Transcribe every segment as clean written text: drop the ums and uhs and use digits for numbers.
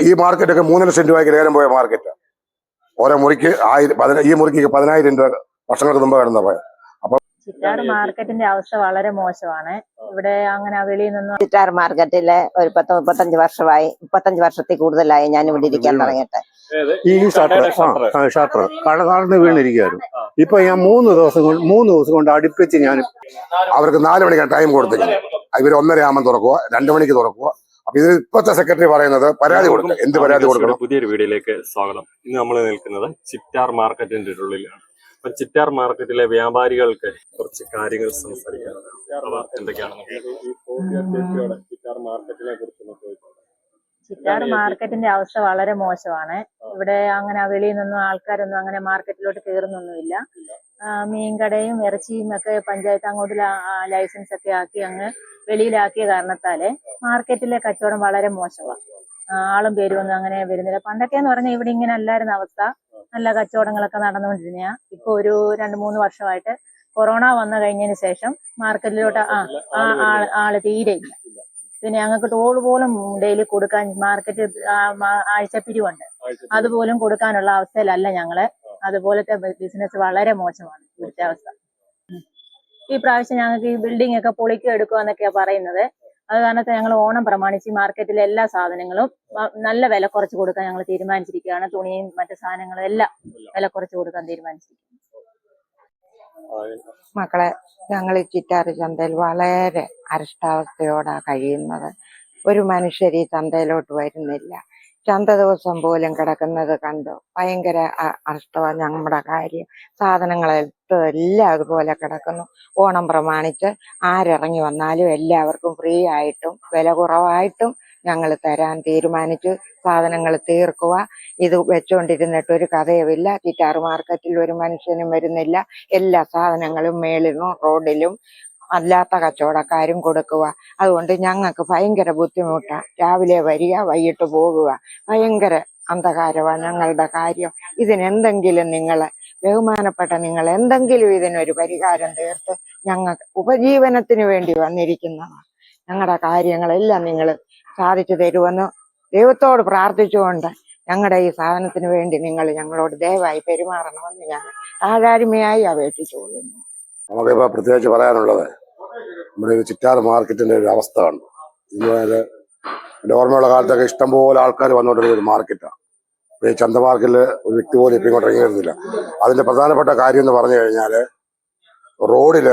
ഈ മാർക്കറ്റൊക്കെ 3,00,000 രൂപയ്ക്ക് ലേലം പോയ മാർക്കറ്റ്. ഓരോ മുറിക്ക് 1000, ഈ മുറിക്ക് 10,000 രൂപ വർഷങ്ങൾക്ക് മുമ്പ് കിടന്ന പോയ. ചിറ്റാർ മാർക്കറ്റിന്റെ അവസ്ഥ വളരെ മോശമാണ്. ഇവിടെ അങ്ങനെ വെളിയിൽ നിന്നും ചിറ്റാർ മാർക്കറ്റിലെ ഒരു 35 വർഷമായി, 35 വർഷത്തിൽ കൂടുതലായി ഞാൻ ഇവിടെ ഇരിക്കാൻ തുടങ്ങിയിട്ട്. ഈ ഷട്ടർ കടന്ന് വീണിരിക്കുകയായിരുന്നു. ഇപ്പൊ ഞാൻ 3 ദിവസം കൊണ്ട് അടുപ്പിച്ച് ഞാൻ അവർക്ക് 4 മണിക്കാണ് ടൈം കൊടുത്തിരിക്കുന്നത്. ഇവർ 1:30 ആകുമ്പോൾ തുറക്കുക, 2 മണിക്ക് തുറക്കുക. അപ്പൊ ഇത് ഇപ്പോഴത്തെ സെക്രട്ടറി പറയുന്നത് പരാതി കൊടുക്കുക. എന്ത് പരാതി കൊടുക്കണം? പുതിയൊരു വീഡിയോയിലേക്ക് സ്വാഗതം. ഇന്ന് നമ്മൾ നിൽക്കുന്നത് ചിറ്റാർ മാർക്കറ്റിന്റെ ഉള്ളിലാണ്. അപ്പൊ ചിറ്റാർ മാർക്കറ്റിലെ വ്യാപാരികൾക്ക് കുറച്ച് കാര്യങ്ങൾ സംസാരിക്കാറുണ്ട്. ചിറ്റാർ മാർക്കറ്റിന്റെ അവസ്ഥ വളരെ മോശമാണ്. ഇവിടെ അങ്ങനെ വെളിയിൽ നിന്നും ആൾക്കാരൊന്നും അങ്ങനെ മാർക്കറ്റിലോട്ട് കയറുന്നൊന്നുമില്ല. മീൻകടയും ഇറച്ചിയും ഒക്കെ പഞ്ചായത്ത് അങ്ങോട്ട് ലൈസൻസ് ഒക്കെ ആക്കി അങ്ങ് വെളിയിലാക്കിയ കാരണത്താല് മാർക്കറ്റിലെ കച്ചവടം വളരെ മോശമാണ്. ആളും പേരും ഒന്നും അങ്ങനെ വരുന്നില്ല. പണ്ടൊക്കെ എന്ന് പറഞ്ഞാൽ ഇവിടെ ഇങ്ങനെ അല്ലായിരുന്ന അവസ്ഥ. നല്ല കച്ചവടങ്ങളൊക്കെ നടന്നുകൊണ്ടിരുന്ന. ഇപ്പൊ ഒരു 2-3 വർഷമായിട്ട് കൊറോണ വന്നു കഴിഞ്ഞതിന് ശേഷം മാർക്കറ്റിലോട്ട് ആള് തീരെ ഇല്ല. പിന്നെ ഞങ്ങൾക്ക് ടോൾ പോലും ഡെയിലി കൊടുക്കാൻ മാർക്കറ്റ് ആഴ്ചപ്പിരിവുണ്ട്, അതുപോലും കൊടുക്കാനുള്ള അവസ്ഥയിലല്ല ഞങ്ങള്. അതുപോലത്തെ ബിസിനസ് വളരെ മോശമാണ് ഇവിടുത്തെ അവസ്ഥ. ഈ പ്രാവശ്യം ഞങ്ങൾക്ക് ഈ ബിൽഡിംഗ് ഒക്കെ പൊളിക്കുക എടുക്കുക എന്നൊക്കെയാ പറയുന്നത്. അത് കാരണത്തെ ഞങ്ങൾ ഓണം പ്രമാണിച്ച് മാർക്കറ്റിലെ എല്ലാ സാധനങ്ങളും നല്ല വില കുറച്ച് കൊടുക്കാൻ ഞങ്ങൾ തീരുമാനിച്ചിരിക്കുകയാണ്. തുണിയും മറ്റു സാധനങ്ങളും എല്ലാം വില കുറച്ച് കൊടുക്കാൻ തീരുമാനിച്ചിരിക്കുന്നു. മക്കളെ, ഞങ്ങൾ ഈ ചിറ്റാർ ചന്തയിൽ വളരെ അരിഷ്ടാവസ്ഥയോടാ കഴിയുന്നത്. ഒരു മനുഷ്യർ ഈ ചന്തയിലോട്ട് വരുന്നില്ല. ചന്ത ദിവസം പോലും കിടക്കുന്നത് കണ്ടു ഭയങ്കര അരിഷ്ടമാണ് നമ്മുടെ കാര്യം. സാധനങ്ങളെല്ലാം അതുപോലെ കിടക്കുന്നു. ഓണം പ്രമാണിച്ച് ആരിറങ്ങി വന്നാലും എല്ലാവർക്കും ഫ്രീ ആയിട്ടും വില കുറവായിട്ടും ഞങ്ങൾ തരാൻ തീരുമാനിച്ചു. സാധനങ്ങൾ തീർക്കുക. ഇത് വെച്ചുകൊണ്ടിരുന്നിട്ട് ഒരു കഥയുമില്ല. ചിറ്റാർ മാർക്കറ്റിൽ ഒരു മനുഷ്യനും വരുന്നില്ല. എല്ലാ സാധനങ്ങളും മേളിലും റോഡിലും അല്ലാത്ത കച്ചവടക്കാരും കൊടുക്കുക. അതുകൊണ്ട് ഞങ്ങൾക്ക് ഭയങ്കര ബുദ്ധിമുട്ടാണ്. രാവിലെ വരിക, വൈകിട്ട് പോകുക. ഭയങ്കര അന്ധകാരമാണ് ഞങ്ങളുടെ കാര്യം. ഇതിനെന്തെങ്കിലും ബഹുമാനപ്പെട്ട നിങ്ങൾ എന്തെങ്കിലും ഇതിനൊരു പരിഹാരം തീർത്ത് ഞങ്ങൾക്ക് ഉപജീവനത്തിന് വേണ്ടി വന്നിരിക്കുന്നതാണ്. ഞങ്ങളുടെ കാര്യങ്ങളെല്ലാം നിങ്ങൾ സാധിച്ചു തരുമെന്ന് ദൈവത്തോട് പ്രാർത്ഥിച്ചുകൊണ്ട് ഞങ്ങളുടെ ഈ സാധനത്തിന് വേണ്ടി നിങ്ങൾ ഞങ്ങളോട് ദയവായി പെരുമാറണമെന്ന് ഞാൻ താഴ്മയായി അപേക്ഷിച്ചുകൊള്ളുന്നു. നമുക്കിപ്പോൾ പ്രത്യേകിച്ച് പറയാനുള്ളത് നമ്മുടെ ഈ ചിറ്റാർ മാർക്കറ്റിന്റെ ഒരു അവസ്ഥ ആണ്. ഇതുപോലെ എൻ്റെ ഓർമ്മയുള്ള കാലത്തൊക്കെ ഇഷ്ടംപോലെ ആൾക്കാർ വന്നുകൊണ്ടിരുന്ന ഒരു മാർക്കറ്റാണ്. ഈ ചന്ത മാർക്കറ്റിൽ ഒരു വ്യക്തി പോലും ഇപ്പം ഇങ്ങോട്ട് ഇറങ്ങി വരുന്നില്ല. അതിന്റെ പ്രധാനപ്പെട്ട കാര്യം എന്ന് പറഞ്ഞു കഴിഞ്ഞാൽ റോഡിൽ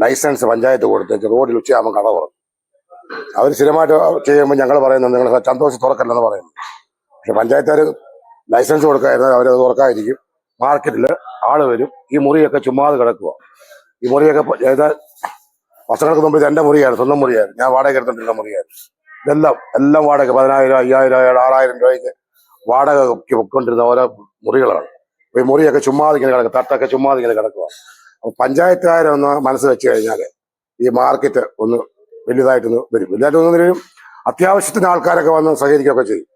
ലൈസൻസ് പഞ്ചായത്ത് കൊടുത്തേക്ക് റോഡിൽ ഉച്ചയാകുമ്പോൾ കട തുറക്കും. അവർ സ്ഥിരമായിട്ട് ചെയ്യുമ്പോൾ ഞങ്ങൾ പറയുന്നുണ്ട് നിങ്ങൾ ചന്ത ദിവസം തുറക്കല്ലെന്ന് പറയുന്നു. പക്ഷെ പഞ്ചായത്തുകാർ ലൈസൻസ് കൊടുക്കാതിരുന്നാൽ അവരത് തുറക്കാതിരിക്കും. മാർക്കറ്റിൽ ആള് വരും. ഈ മുറിയൊക്കെ ചുമ്മാതെ കിടക്കുക. ഈ മുറിയൊക്കെ വർഷങ്ങൾക്ക് മുമ്പ് എൻ്റെ മുറിയായിരുന്നു, സ്വന്തം മുറിയായിരുന്നു. ഞാൻ വാടക എടുത്തിട്ടുള്ള മുറിയായിരുന്നു. എല്ലാം വാടക 10,000, 5,000, 6,000 രൂപയ്ക്ക് വാടകയ്ക്ക് പൊക്കൊണ്ടിരുന്ന ഓരോ മുറികളാണ്. ഈ മുറിയൊക്കെ ചുമ്മാതെ ഇങ്ങനെ കിടക്കുക, തട്ടൊക്കെ ചുമ്മാതെ ഇങ്ങനെ കിടക്കുക. അപ്പൊ പഞ്ചായത്തുകാരൊന്ന് മനസ്സ് വെച്ച് കഴിഞ്ഞാൽ ഈ മാർക്കറ്റ് ഒന്ന് വലുതായിട്ടൊന്ന് വരും. അത്യാവശ്യത്തിന് ആൾക്കാരൊക്കെ വന്ന് സഹകരിക്കുകയൊക്കെ ചെയ്യും.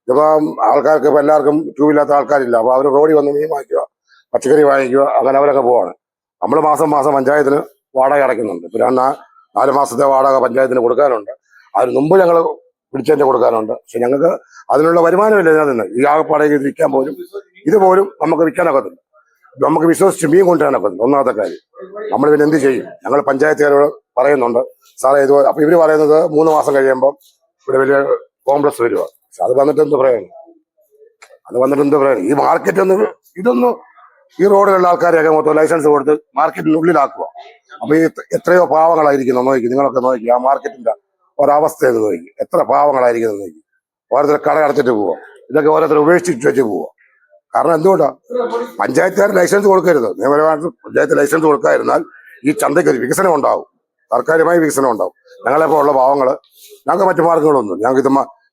ഇപ്പം ആൾക്കാർക്ക് ഇപ്പം എല്ലാവർക്കും ട്യൂ ഇല്ലാത്ത ആൾക്കാരില്ല. അപ്പൊ അവർ റോഡിൽ വന്ന് മീൻ വാങ്ങിക്കുക, പച്ചക്കറി വാങ്ങിക്കുക, അങ്ങനെ അവരൊക്കെ പോവാണ്. നമ്മൾ മാസം പഞ്ചായത്തിന് വാടക അടയ്ക്കുന്നുണ്ട്. ഇപ്പൊ 4 മാസത്തെ വാടക പഞ്ചായത്തിന് കൊടുക്കാനുണ്ട്. അതിന് മുമ്പ് ഞങ്ങൾ പിടിച്ചതിന്റെ കൊടുക്കാനുണ്ട്. പക്ഷെ ഞങ്ങൾക്ക് അതിനുള്ള വരുമാനമില്ല. ഇതിനകത്ത് ഈ ആകപ്പാടേക്ക് വിൽക്കാൻ പോലും ഇതുപോലും നമുക്ക് വിൽക്കാനൊക്കത്തില്ല. നമുക്ക് വിശ്വസിച്ച് മീൻ കൊണ്ടുവരാനൊക്കത്തില്ല. ഒന്നാമത്തെ കാര്യം. നമ്മൾ പിന്നെ എന്ത് ചെയ്യും? ഞങ്ങൾ പഞ്ചായത്തുകാരോട് പറയുന്നുണ്ട്, സാറേ ഇതുപോലെ. അപ്പൊ ഇവര് പറയുന്നത് 3 മാസം കഴിയുമ്പോൾ ഇവിടെ വലിയ കോംപ്ലക്സ് വരിക. പക്ഷെ അത് വന്നിട്ട് എന്ത് പ്രയോജനം? ഈ മാർക്കറ്റ് ഇതൊന്നും ഈ റോഡിലുള്ള ആൾക്കാരെയൊക്കെ മൊത്തം ലൈസൻസ് കൊടുത്ത് മാർക്കറ്റിനുള്ളിലാക്കുക. അപ്പൊ ഈ എത്രയോ പാവങ്ങളായിരിക്കുന്നു നോക്കി. നിങ്ങളൊക്കെ നോക്കി ആ മാർക്കറ്റിന്റെ ഒരവസ്ഥ എന്ന് നോക്കി. എത്ര പാവങ്ങളായിരിക്കുന്നു നോക്കി. ഓരോരുത്തർ കട അടച്ചിട്ട് പോവുക. ഇതൊക്കെ ഓരോരുത്തർ ഉപേക്ഷിച്ച് വെച്ച് പോവുക. കാരണം എന്തുകൊണ്ടാണ്? പഞ്ചായത്തുകാർ ലൈസൻസ് കൊടുക്കരുത്. നിയമപരമായിട്ട് പഞ്ചായത്ത് ലൈസൻസ് കൊടുക്കാതിരുന്നാൽ ഈ ചന്തയ്ക്ക് ഒരു വികസനം ഉണ്ടാവും, സർക്കാരുമായി വികസനം ഉണ്ടാവും. ഞങ്ങളെപ്പോൾ ഉള്ള പാവങ്ങള് ഞങ്ങൾക്ക് മറ്റു മാർഗങ്ങളൊന്നും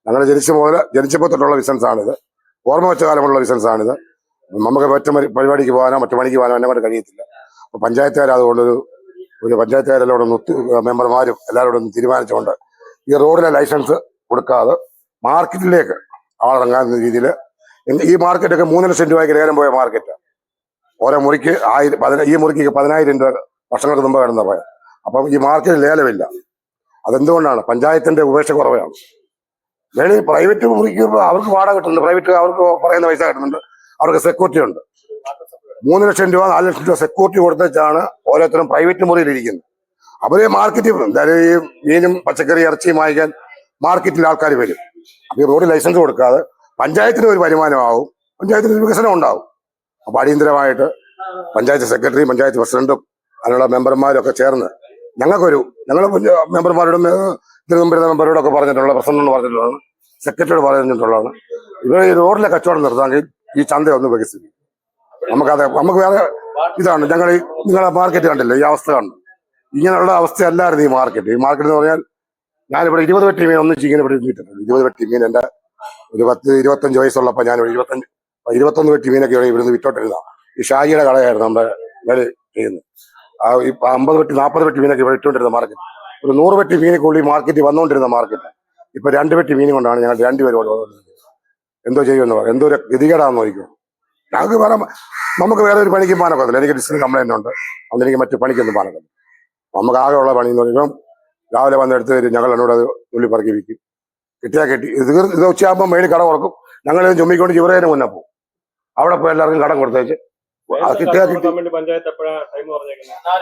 ഞങ്ങൾ ജനിച്ചപ്പോൾ തൊട്ടുള്ള ബിസിനസ്സാണിത്. ഓർമ്മ വെച്ച കാലമുള്ള ബിസിനസ്സാണിത്. നമുക്ക് മറ്റു പരിപാടിക്ക് പോകാനോ മറ്റു പണിക്ക് പോകാനോ എന്നെ കൊണ്ട് കഴിയത്തില്ല. അപ്പൊ പഞ്ചായത്തുകാർ അതുകൊണ്ട് ഒരു പഞ്ചായത്തുകാരെല്ലാം മെമ്പർമാരും എല്ലാവരോടും തീരുമാനിച്ചുകൊണ്ട് ഈ റോഡിലെ ലൈസൻസ് കൊടുക്കാതെ മാർക്കറ്റിലേക്ക് ആളിറങ്ങാവുന്ന രീതിയിൽ ഈ മാർക്കറ്റൊക്കെ 3,00,000 രൂപയ്ക്ക് ലേലം പോയ മാർക്കറ്റ്. ഓരോ മുറിക്ക് ഈ മുറിക്ക് 10,000 രൂപ വർഷങ്ങൾക്ക് മുമ്പ് കിടന്ന പോയ. അപ്പം ഈ മാർക്കറ്റ് ലേലമില്ല. അതെന്തുകൊണ്ടാണ്? പഞ്ചായത്തിന്റെ ഉപേക്ഷ കുറവാണ്. വെളി പ്രൈവറ്റ് മുറിക്ക് അവർക്ക് വാടക കിട്ടുന്നുണ്ട്, പ്രൈവറ്റ് അവർക്ക് പറയുന്ന പൈസ കിട്ടുന്നുണ്ട്, അവർക്ക് സെക്യൂരിറ്റി ഉണ്ട്. 3 ലക്ഷം രൂപ 4 ലക്ഷം രൂപ സെക്യൂരിറ്റി കൊടുത്തുവെച്ചാണ് ഓരോരുത്തരും പ്രൈവറ്റ് മുറിയിൽ ഇരിക്കുന്നത്. അവര് മാർക്കറ്റിൽ എന്തായാലും ഈ മീനും പച്ചക്കറി ഇറച്ചിയും വാങ്ങിക്കാൻ മാർക്കറ്റിൽ ആൾക്കാർ വരും. അപ്പൊ ഈ റോഡ് ലൈസൻസ് കൊടുക്കാതെ പഞ്ചായത്തിന് ഒരു വരുമാനമാവും, പഞ്ചായത്തിന് ഒരു വികസനം ഉണ്ടാവും. അപ്പൊ അടിയന്തരമായിട്ട് പഞ്ചായത്ത് സെക്രട്ടറി, പഞ്ചായത്ത് പ്രസിഡന്റും അതിനുള്ള മെമ്പർമാരും ഒക്കെ ചേർന്ന് ഞങ്ങൾ മെമ്പർമാരോടും ഇതിനു മുമ്പ് മെമ്പറോടൊക്കെ പറഞ്ഞിട്ടുള്ള, പ്രസിഡന്റിനോട് പറഞ്ഞിട്ടുള്ളതാണ്, സെക്രട്ടറിയോട് പറഞ്ഞിട്ടുള്ളതാണ്, ഇവർ ഈ റോഡിലെ കച്ചവടം നിർത്താമെങ്കിൽ ഈ ചന്ത ഒന്ന് വികസിപ്പിക്കും. നമുക്ക് വേറെ ഇതാണ്. നിങ്ങളെ മാർക്കറ്റ് കണ്ടില്ലേ, ഈ അവസ്ഥ കണ്ടു. ഇങ്ങനെയുള്ള അവസ്ഥയല്ലായിരുന്നു ഈ മാർക്കറ്റ്. ഈ മാർക്കറ്റ് എന്ന് പറഞ്ഞാൽ ഞാനിവിടെ 20 വെട്ടി മീൻ ഒന്നിച്ച് ഇങ്ങനെ ഇവിടെ ഇരുന്നിട്ടുണ്ട്. 20 വെട്ടി മീൻ എൻ്റെ ഒരു 10-25 വയസ്സുള്ളപ്പോൾ ഞാൻ 21 വെട്ടി മീനൊക്കെ ഇവിടുന്ന് വിറ്റോട്ടിരുന്ന ഈ ഷാജിയുടെ കടയായിരുന്നു നമ്മുടെ വില ചെയ്യുന്നത്. ഈ 50 വെട്ടി 40 വെട്ടി മീനൊക്കെ ഇവിടെ ഇട്ടുകൊണ്ടിരുന്ന മാർക്കറ്റ്, ഒരു 100 വെട്ടി മീനൊക്കെ മാർക്കറ്റ് വന്നുകൊണ്ടിരുന്ന മാർക്കറ്റ് ഇപ്പൊ 2 വെട്ടി മീനും കൊണ്ടാണ് ഞങ്ങൾ 2 പേരും എന്തോ ചെയ്യുമെന്ന് പറയാം. എന്തോ ഒരു ഗതികേടാന്ന് നോക്കിക്കോ. നമുക്ക് വേറെ ഒരു പണിക്കും പാനൊക്കത്തില്ല. എനിക്ക് ഡിസ്കിന് കംപ്ലൈന്റ് ഉണ്ട്, അതുകൊണ്ട് എനിക്ക് മറ്റു പണിക്കൊന്നും പാനക്കത്തില്ല. നമുക്ക് ആകെയുള്ള പണി എന്ന് പറയുമ്പോൾ രാവിലെ വന്നെടുത്ത് തരും, ഞങ്ങൾ എന്നോട് അത് ഉള്ളി പറക്കി വിൽക്കും. കിട്ടിയാൽ കിട്ടി. ഇത് ഉച്ചയാകുമ്പോൾ മേളിൽ കട കൊടുക്കും. ഞങ്ങൾ ചുമ്മിക്കൊണ്ട് ചിവറേനെ മുന്നേ പോകും. അവിടെ പോയി എല്ലാവർക്കും കടം കൊടുത്തേച്ച് കിട്ടിയാൽ കിട്ടി.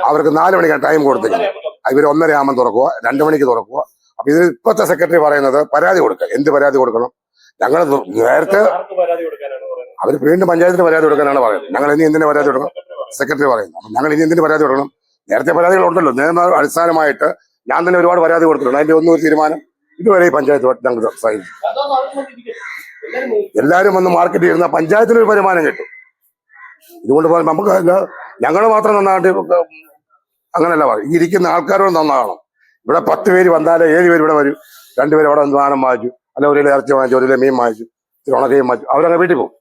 അവർക്ക് 4 മണിക്കാണ് ടൈം കൊടുത്തേക്കുന്നത്. ഇവർ 1:30 ആകുമ്പോൾ തുറക്കുക, 2 മണിക്ക് തുറക്കുക. അപ്പൊ ഇതിന് ഇപ്പോഴത്തെ സെക്രട്ടറി പറയുന്നത് പരാതി കൊടുക്കുക. എന്ത് പരാതി കൊടുക്കണം? ഞങ്ങൾ നേരത്തെ അവർ വീണ്ടും പഞ്ചായത്തിന് പരാതി കൊടുക്കാനാണ് പറയുന്നത്. ഞങ്ങൾ ഇനി എന്തിനു പരാതി കൊടുക്കണം? സെക്രട്ടറി പറയുന്നു. അപ്പൊ ഞങ്ങൾ ഇനി എന്തിനു പരാതി കൊടുക്കണം? നേരത്തെ പരാതികൾ ഉണ്ടല്ലോ. നിയമ അടിസ്ഥാനമായിട്ട് ഞാൻ തന്നെ ഒരുപാട് പരാതി കൊടുത്തിട്ടുണ്ട്. അതിന്റെ ഒന്നും ഒരു തീരുമാനം ഇതുവരെ ഈ പഞ്ചായത്ത് ഞങ്ങൾ സഹിച്ചു. എല്ലാവരും വന്ന് മാർക്കറ്റ് ചെയ്യുന്ന പഞ്ചായത്തിനൊരു വരുമാനം കിട്ടും. ഇതുകൊണ്ട് നമുക്ക് ഞങ്ങൾ മാത്രം നന്നായിട്ട് അങ്ങനെയല്ല പറയും. ഈ ഇരിക്കുന്ന ആൾക്കാരോട് നന്നാകണം. ഇവിടെ 10 പേര് വന്നാലേ 7 പേര് ഇവിടെ വരും. 2 പേര് അവിടെ സാധനം വാങ്ങിച്ചു, അല്ല ഒരു കിലോ ഇറച്ചി വാങ്ങിച്ചു, 1 കിലോ മീൻ വാങ്ങിച്ചു, ഉണക്കയും വാങ്ങിച്ചു, അവരങ്ങ് വീട്ടിൽ പോകും.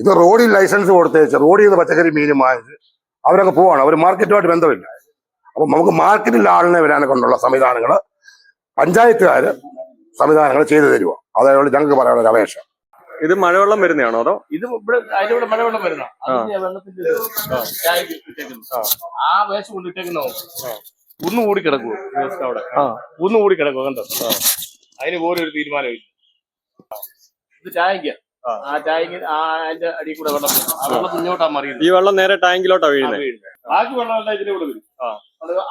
ഇത് റോഡിൽ ലൈസൻസ് കൊടുത്തേച്ച് റോഡിൽ നിന്ന് പച്ചക്കറി മീനും വാങ്ങിച്ച് അവരങ്ങ് പോവാണ്. അവർ മാർക്കറ്റുമായിട്ട് ബന്ധമില്ല. അപ്പൊ നമുക്ക് മാർക്കറ്റിൽ ആളിനെ വരാനെ കൊണ്ടുള്ള സംവിധാനങ്ങൾ പഞ്ചായത്തുകാര് സംവിധാനങ്ങൾ ചെയ്തു തരുക. അതായത് ഞങ്ങൾക്ക് പറയാനുള്ള ഒരു അപേക്ഷ. ഇത് മഴവെള്ളം വരുന്നതാണോ അതോ ഇത് അതിലൂടെ മഴവെള്ളം വരുന്ന വെള്ളത്തിന്റെ ആ വേസ്റ്റ് കൊണ്ട് ഇട്ടേക്കുന്ന ഒന്നുകൂടി കിടക്കുവോ അവിടെ, ഒന്നുകൂടി കിടക്കുവോ കണ്ടോ? അതിന് പോലും ഒരു തീരുമാനമില്ല. ഇത് ചായക്ക ആ ചായക്ക് അതിന്റെ അടിയിൽ കൂടെ വെള്ളം, ആ വെള്ളം മുന്നോട്ടാ മറിയുന്നത്. ഈ വെള്ളം നേരെ ടാങ്കിലോട്ടാ വീഴുന്നത്. ബാക്കി വെള്ളമെല്ലാം ഇതിലൂടെ വരും.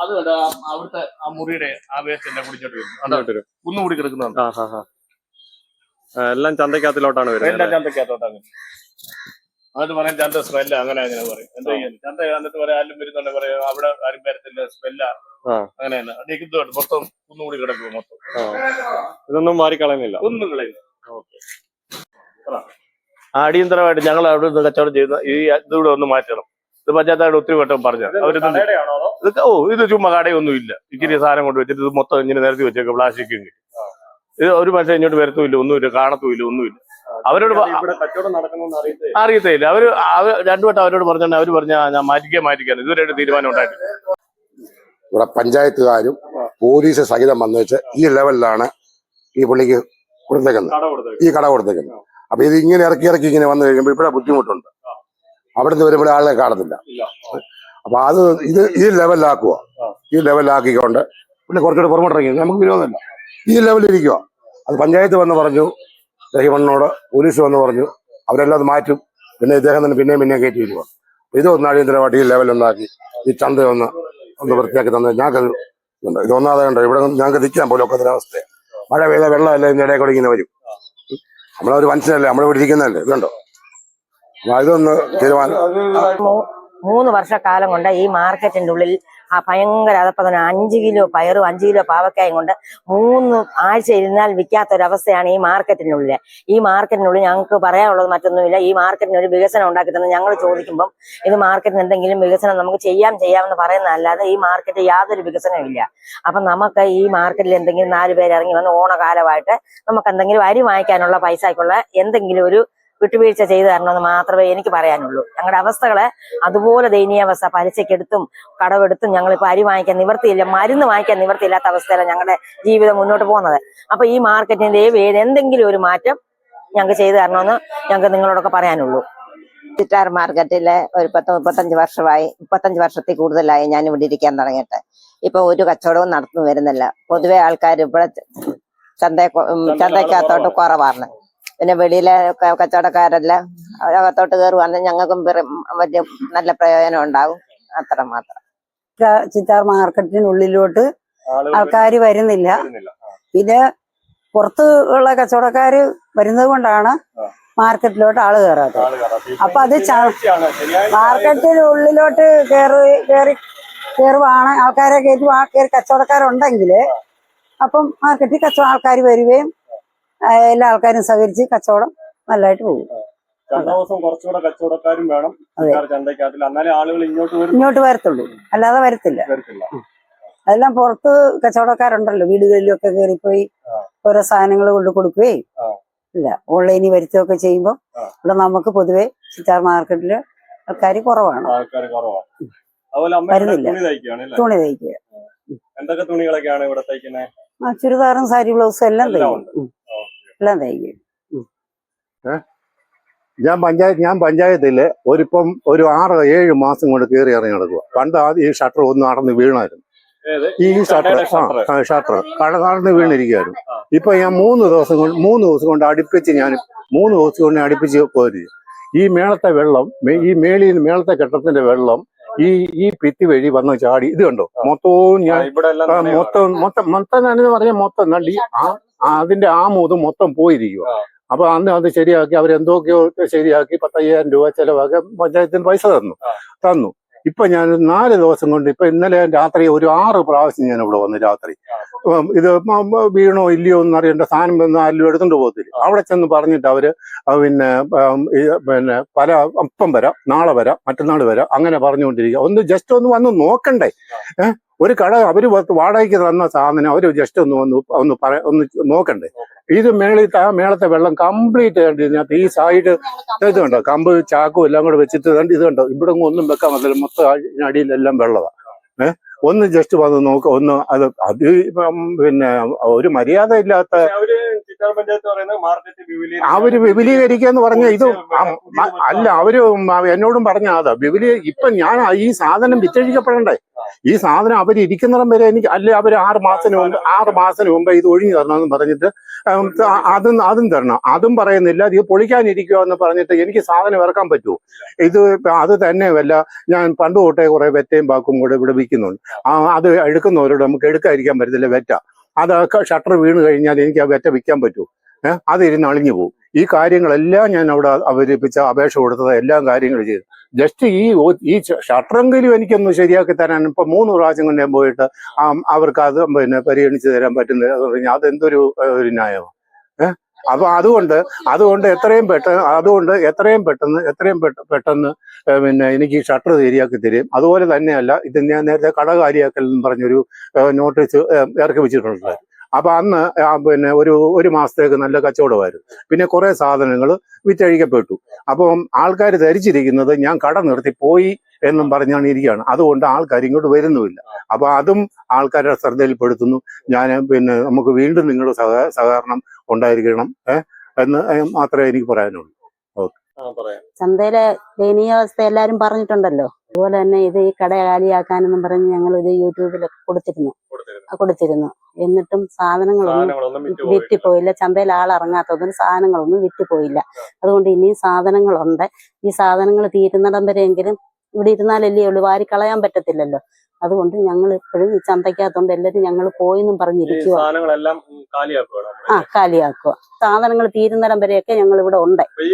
അത് കണ്ട അവിടുത്തെ ആ മുറിയുടെ ആ വേസ്റ്റ് എല്ലാം കുടിച്ചോട്ട് വരും. ഒന്നുകൂടി കിടക്കുന്നുണ്ട്. എല്ലാം ചന്തക്കകത്തിലോട്ടാണ് വരുന്നത്. എല്ലാം ചന്തക്കകത്തോട്ടാണ്. അത് പറയാൻ ചന്ത സ്മെല്ല അങ്ങനെ പറയും. എന്താ ചെയ്യാൻ ചന്ത എന്നിട്ട് പറയാം ആരും വരുന്നുണ്ടെ പറയാം അവിടെ ആരും വരത്തില്ല, സ്മെല്ല അങ്ങനെ തന്നെ. അടിക്കുന്നതുകൊണ്ട് മൊത്തം ഒന്നുകൂടി കിടക്കും. മൊത്തം ഇതൊന്നും മാറിക്കളയുന്നില്ല, ഒന്നും കളയുന്നില്ല. അടിയന്തരമായിട്ട് ഞങ്ങൾ അവിടെ നിന്ന് കച്ചവടം ചെയ്യുന്ന ഈ ഇതുകൂടെ ഒന്ന് മാറ്റണം. ഇത് പഞ്ചായത്തായിട്ട് ഒത്തിരി വട്ടം പറഞ്ഞു. ഇത് ചുമ്മാ കടയൊന്നും ഇല്ല. ഇച്ചിരി സാധനം കൊണ്ട് വെച്ചിട്ട് ഇത് മൊത്തം ഇങ്ങനെ നിരത്തി വെച്ചേക്കും. പ്ലാസ്റ്റിക്കും ഇത് ഒരു മനുഷ്യൻ ഇങ്ങോട്ട് വരത്തുമില്ല, ഒന്നുമില്ല, കാണത്തുമില്ല, ഒന്നുമില്ല. അവരോട് അറിയത്തില്ല. അവര് 2 വട്ടം അവരോട് പറഞ്ഞാൽ അവര് പറഞ്ഞാ ഞാൻ മാറ്റിക്കാൻ ഇതുവരെയായിട്ട് തീരുമാനം ഉണ്ടായിട്ടില്ല. ഇവിടെ പഞ്ചായത്തുകാരും പോലീസ് സഹിതം വന്നുവെച്ച് ഈ ലെവലിലാണ് ഈ പുള്ളിക്ക് കൊടുത്തേക്കുന്നത്, ഈ കട കൊടുത്തേക്കുന്നത്. അപ്പൊ ഇത് ഇങ്ങനെ ഇറക്കി ഇങ്ങനെ വന്നു കഴിയുമ്പോൾ ഇവിടെ ബുദ്ധിമുട്ടുണ്ട്. അവിടെ നിന്ന് വരുമ്പോൾ ആളെ കാണത്തില്ല. അപ്പൊ അത് ഈ ലെവലിലാക്കുക. ഈ ലെവലിലാക്കിക്കൊണ്ട് പിന്നെ കുറച്ചുകൂടെ പുറമോട്ടിറങ്ങി നമുക്ക് വിരോധമല്ല. ഈ ലെവലിരിക്കുക. അത് പഞ്ചായത്ത് വന്ന് പറഞ്ഞു, റഹീമണ്ണോട് പോലീസ് വന്ന് പറഞ്ഞു, അവരെല്ലാം അത് മാറ്റും. പിന്നെ ഇദ്ദേഹം തന്നെ പിന്നെയും കയറ്റി വരിക. ഇതൊന്ന് അടിയന്തരമായിട്ട് ഈ ലെവലൊന്നാക്കി ഈ ചന്ത ഒന്ന് വൃത്തിയാക്കി തന്നെ ഞങ്ങൾക്കത് ഇതൊന്നാതെ കണ്ടോ. ഇവിടെ ഞങ്ങൾക്ക് നിൽക്കാൻ പോലും ഒക്കത്തിനവസ്ഥയാണ്. മഴ പെയ്ത വെള്ളമല്ല ഇതിന്റെ ഇടയിൽ കൂടെ ഇങ്ങനെ വരും. നമ്മളൊരു മനുഷ്യനല്ലേ, നമ്മളിവിടെ ഇരിക്കുന്നതല്ലേ. ഇതുണ്ടോ? അപ്പൊ ഇതൊന്ന് തീരുമാനം. 3 വർഷക്കാലം കൊണ്ട് ഈ മാർക്കറ്റിന്റെ ഉള്ളിൽ ആ ഭയങ്കര അതപ്പതന്നെ 5 കിലോ പയറും 5 കിലോ പാവക്കായും കൊണ്ട് 3 ആഴ്ച ഇരുന്നാൽ വിൽക്കാത്തൊരവസ്ഥയാണ് ഈ മാർക്കറ്റിനുള്ളിൽ. ഈ മാർക്കറ്റിനുള്ളിൽ ഞങ്ങൾക്ക് പറയാനുള്ളത് മറ്റൊന്നുമില്ല. ഈ മാർക്കറ്റിന് ഒരു വികസനം ഉണ്ടാക്കി തന്നെ ഞങ്ങൾ ചോദിക്കുമ്പം ഇത് മാർക്കറ്റിന് എന്തെങ്കിലും വികസനം നമുക്ക് ചെയ്യാമെന്ന് പറയുന്നതല്ലാതെ ഈ മാർക്കറ്റ് യാതൊരു വികസനവും ഇല്ല. അപ്പൊ നമുക്ക് ഈ മാർക്കറ്റിൽ എന്തെങ്കിലും 4 പേര് ഇറങ്ങി വന്ന് ഓണകാലമായിട്ട് നമുക്ക് എന്തെങ്കിലും അരി വാങ്ങിക്കാനുള്ള പൈസക്കുള്ള എന്തെങ്കിലും ഒരു വിട്ടുവീഴ്ച ചെയ്തു തരണമെന്ന് മാത്രമേ എനിക്ക് പറയാനുള്ളൂ. ഞങ്ങളുടെ അവസ്ഥകളെ അതുപോലെ ദയനീയാവസ്ഥ, പലിശക്കെടുത്തും കടവെടുത്തും ഞങ്ങളിപ്പോൾ അരി വാങ്ങിക്കാൻ നിവർത്തിയില്ല, മരുന്ന് വാങ്ങിക്കാൻ നിവർത്തിയില്ലാത്ത അവസ്ഥയിലാണ് ഞങ്ങളുടെ ജീവിതം മുന്നോട്ട് പോകുന്നത്. അപ്പൊ ഈ മാർക്കറ്റിന്റെ എന്തെങ്കിലും ഒരു മാറ്റം ഞങ്ങൾക്ക് ചെയ്തു തരണമെന്ന് ഞങ്ങൾക്ക് നിങ്ങളോടൊക്കെ പറയാനുള്ളൂ. ചിറ്റാർ മാർക്കറ്റിലെ ഒരു 30-35 വർഷമായി, 35 വർഷത്തിൽ കൂടുതലായി ഞാൻ ഇവിടെ ഇരിക്കാൻ തുടങ്ങിയിട്ട്. ഇപ്പൊ ഒരു കച്ചവടവും നടന്നു വരുന്നില്ല. പൊതുവെ ആൾക്കാർ ഇവിടെ ചന്തക്കകത്തോട്ട് കുറവാണ്. പിന്നെ വെളിയിലെ കച്ചവടക്കാരെല്ലാം അകത്തോട്ട് കയറുവാണെങ്കിൽ ഞങ്ങൾക്കും വലിയ നല്ല പ്രയോജനം ഉണ്ടാവും. അത്ര മാത്രം. ചിറ്റാർ മാർക്കറ്റിനുള്ളിലോട്ട് ആൾക്കാർ വരുന്നില്ല. പിന്നെ പുറത്ത് ഉള്ള കച്ചവടക്കാര് വരുന്നത് കൊണ്ടാണ് മാർക്കറ്റിലോട്ട് ആള് കയറാത്തത്. അപ്പൊ അത് മാർക്കറ്റിനുള്ളിലോട്ട് കയറുവാണ് ആൾക്കാരെ കയറി കച്ചവടക്കാരുണ്ടെങ്കിൽ അപ്പം മാർക്കറ്റിൽ ആൾക്കാർ വരികയും എല്ലാ ആൾക്കാരും സഹകരിച്ച് കച്ചവടം നല്ലതായിട്ട് പോകും. കുറച്ചുകൂടെ കച്ചവടക്കാരും വേണം ചന്തക്കകത്തിൽ, എന്നാലേ ആളുകൾ ഇങ്ങോട്ട് വരത്തുള്ളൂ, അല്ലാതെ വരത്തില്ല. അതെല്ലാം പുറത്ത് കച്ചവടക്കാരുണ്ടല്ലോ, വീടുകളിലൊക്കെ കയറിപ്പോയി ഓരോ സാധനങ്ങൾ കൊണ്ട് കൊടുക്കുകയും ഇല്ല ഓൺലൈനിൽ വരുത്തുകയൊക്കെ ചെയ്യുമ്പോൾ ഇവിടെ നമുക്ക് പൊതുവെ ചിറ്റാർ മാർക്കറ്റില് ആൾക്കാർ കുറവാണ്, വരുന്നില്ല. തുണി തയ്ക്കുക, എന്തൊക്കെ തുണികളൊക്കെയാണ് ഇവിടെ തയ്ക്കുന്നത്? ചുരിദാറും സാരി ബ്ലൗസും എല്ലാം തയ്ക്കും, എല്ലാം തയ്ക്കും. ഞാൻ പഞ്ചായത്തില് ഒരു 6-7 മാസം കൊണ്ട് കയറി ഇറങ്ങി നടക്കുക. പണ്ട് ആദ്യം ഈ ഷട്ടർ ഒന്ന് നടന്ന് വീണായിരുന്നു. ഈ ഷട്ടർ നടന്ന് വീണിരിക്കുകയായിരുന്നു. ഇപ്പൊ ഞാൻ 3 ദിവസം കൊണ്ട് അടുപ്പിച്ച് പോയി. ഈ മേളത്തെ വെള്ളം, ഈ മേളത്തെ കെട്ടത്തിന്റെ വെള്ളം ഈ ഭിത്തി വഴി വന്ന് ചാടി. ഇത് കണ്ടോ, മൊത്തവും ഞാൻ മൊത്തം എന്ന് പറഞ്ഞാൽ മൊത്തം അതിന്റെ ആമൂതും മൊത്തം പോയിരിക്കുക. അപ്പൊ അന്ന് അത് ശരിയാക്കി അവരെന്തൊക്കെയോ ശരിയാക്കി 10,000 രൂപ ചെലവാക്കി പഞ്ചായത്തിന് പൈസ തന്നു. ഇപ്പൊ ഞാൻ 4 ദിവസം കൊണ്ട്, ഇപ്പൊ ഇന്നലെ രാത്രി ഒരു 6 പ്രാവശ്യം ഞാൻ ഇവിടെ വന്ന് രാത്രി ഇത് വീണോ ഇല്ലയോ എന്ന് അറിയേണ്ട സാധനം വന്ന് ആരും എടുത്തുകൊണ്ട് പോകത്തില്ല. അവിടെ ചെന്ന് പറഞ്ഞിട്ട് അവര് പിന്നെ അപ്പം വരാം, നാളെ വരാം, മറ്റന്നാൾ വരാം, അങ്ങനെ പറഞ്ഞുകൊണ്ടിരിക്കുക. ജസ്റ്റ് ഒന്ന് വന്ന് നോക്കണ്ടേ? ഒരു കട അവര് വാടകയ്ക്ക് തന്ന സാധനം അവര് ജസ്റ്റ് ഒന്ന് നോക്കണ്ടേ? ഇത് മേളത്തെ വെള്ളം കംപ്ലീറ്റ് കണ്ടിരുന്നത് ഈ സൈഡ് ഇത് കണ്ടോ, കമ്പ് ചാക്കും എല്ലാം കൂടെ വെച്ചിട്ട് ഇത് കണ്ടോ, ഇവിടെ ഒന്നും വെക്കാൻ പറ്റില്ല, മൊത്തം അടിയിലെല്ലാം വെള്ളമാണ്. ഒന്ന് ജസ്റ്റ് വന്ന് നോക്ക, അത് പിന്നെ ഒരു മര്യാദ ഇല്ലാത്ത അവര് വിപുലീകരിക്കാന്ന് പറഞ്ഞ ഇത് അല്ല. അവര് എന്നോടും പറഞ്ഞ അതാ ഇപ്പൊ ഞാൻ ഈ സാധനം വിറ്റഴിക്കപ്പെടണ്ടേ? ഈ സാധനം അവരിരിക്കുന്നിടം വരെ എനിക്ക് അല്ലെ അവര് 6 മാസത്തിന് മുമ്പ് ഇത് ഒഴിഞ്ഞു തരണമെന്ന് പറഞ്ഞിട്ട് അതും തരണം. അതും പറയുന്നില്ല. ഇത് പൊളിക്കാനിരിക്കുക എന്ന് പറഞ്ഞിട്ട് എനിക്ക് സാധനം ഇറക്കാൻ പറ്റുമോ? അത് തന്നെയല്ല, ഞാൻ പണ്ട് തൊട്ടേ കുറെ വെറ്റയും ബാക്കും കൂടെ ഇവിടെ വിൽക്കുന്നുണ്ട്. അത് എടുക്കുന്നവരോട് നമുക്ക് എടുക്കാതിരിക്കാൻ പറ്റത്തില്ല. വെറ്റ അതൊക്കെ ഷട്ടർ വീണ് കഴിഞ്ഞാൽ എനിക്ക് ആ വെറ്റ വിൽക്കാൻ പറ്റുമോ? അതിരുന്ന് അളിഞ്ഞു പോകും. ഈ കാര്യങ്ങളെല്ലാം ഞാൻ അവിടെ അവതരിപ്പിച്ച അപേക്ഷ കൊടുത്തത് എല്ലാം കാര്യങ്ങൾ ചെയ്തു. ജസ്റ്റ് ഈ ഷട്ടറെങ്കിലും എനിക്കൊന്ന് ശരിയാക്കി തരാൻ ഇപ്പൊ 3 പ്രാവശ്യം കൊണ്ട് ഞാൻ പോയിട്ട് അവർക്ക് അത് പരിഗണിച്ച് തരാൻ പറ്റുന്നത് പറഞ്ഞാൽ അതെന്തൊരു ന്യായമാണ്? അപ്പൊ അതുകൊണ്ട് എത്രയും പെട്ടെന്ന് എനിക്ക് ഈ ഷട്ടർ ശരിയാക്കി തരും. അതുപോലെ തന്നെയല്ല, ഇത് ഞാൻ നേരത്തെ കടകാരിയാക്കൽ എന്ന് പറഞ്ഞൊരു നോട്ടീസ് ഇറക്കി വെച്ചിട്ടുണ്ട്. അപ്പൊ അന്ന് ഒരു മാസത്തേക്ക് നല്ല കച്ചവടമായിരുന്നു. പിന്നെ കുറെ സാധനങ്ങൾ വിറ്റഴിക്കപ്പെട്ടു. അപ്പം ആൾക്കാർ ധരിച്ചിരിക്കുന്നത് ഞാൻ കട നിർത്തി പോയി എന്നും പറഞ്ഞാണ് ഇരിക്കുകയാണ്. അതുകൊണ്ട് ആൾക്കാർ ഇങ്ങോട്ട് വരുന്നുമില്ല. അപ്പൊ അതും ആൾക്കാരുടെ ശ്രദ്ധയിൽപ്പെടുത്തുന്നു. ഞാൻ നമുക്ക് വീണ്ടും നിങ്ങളുടെ സഹകരണം ഉണ്ടായിരിക്കണം എന്ന് മാത്രമേ എനിക്ക് പറയാനുള്ളൂ. ചന്തയിലെ ദയനീയാവസ്ഥ എല്ലാരും പറഞ്ഞിട്ടുണ്ടല്ലോ. അതുപോലെ തന്നെ ഇത് ഈ കട കാലിയാക്കാനെന്നും പറഞ്ഞ് ഞങ്ങൾ ഇത് യൂട്യൂബിലൊക്കെ കൊടുത്തിരുന്നു. എന്നിട്ടും സാധനങ്ങളൊന്നും വിറ്റുപോയില്ല. ചന്തയിൽ ആളിറങ്ങാത്തതും സാധനങ്ങളൊന്നും വിറ്റുപോയില്ല. അതുകൊണ്ട് ഇനിയും സാധനങ്ങളുണ്ട്. ഈ സാധനങ്ങൾ തീരുന്നിടം വരെയെങ്കിലും ഇവിടെ ഇരുന്നാലല്ലേ ഉള്ളൂ, വാരി കളയാൻ പറ്റത്തില്ലല്ലോ. അതുകൊണ്ട് ഞങ്ങൾ ഇപ്പോഴും ഈ ചന്തയ്ക്കകത്തോണ്ട് എല്ലാവരും ഞങ്ങൾ പോയിന്നും പറഞ്ഞിരിക്കുക. കാലിയാക്കുക. സാധനങ്ങൾ തീരുന്നിടം വരെയൊക്കെ ഞങ്ങൾ ഇവിടെ ഉണ്ട്. ഈ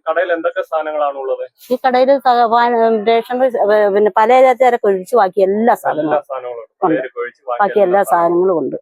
കടയിൽ എന്തൊക്കെ സാധനങ്ങളാണുള്ളത്? ഈ കടയിൽ റേഷനറി പിന്നെ പലചരക്ക് ഒഴിച്ച് ബാക്കി എല്ലാ സാധനങ്ങളും ഉണ്ട്. ബാക്കി എല്ലാ സാധനങ്ങളും ഉണ്ട്.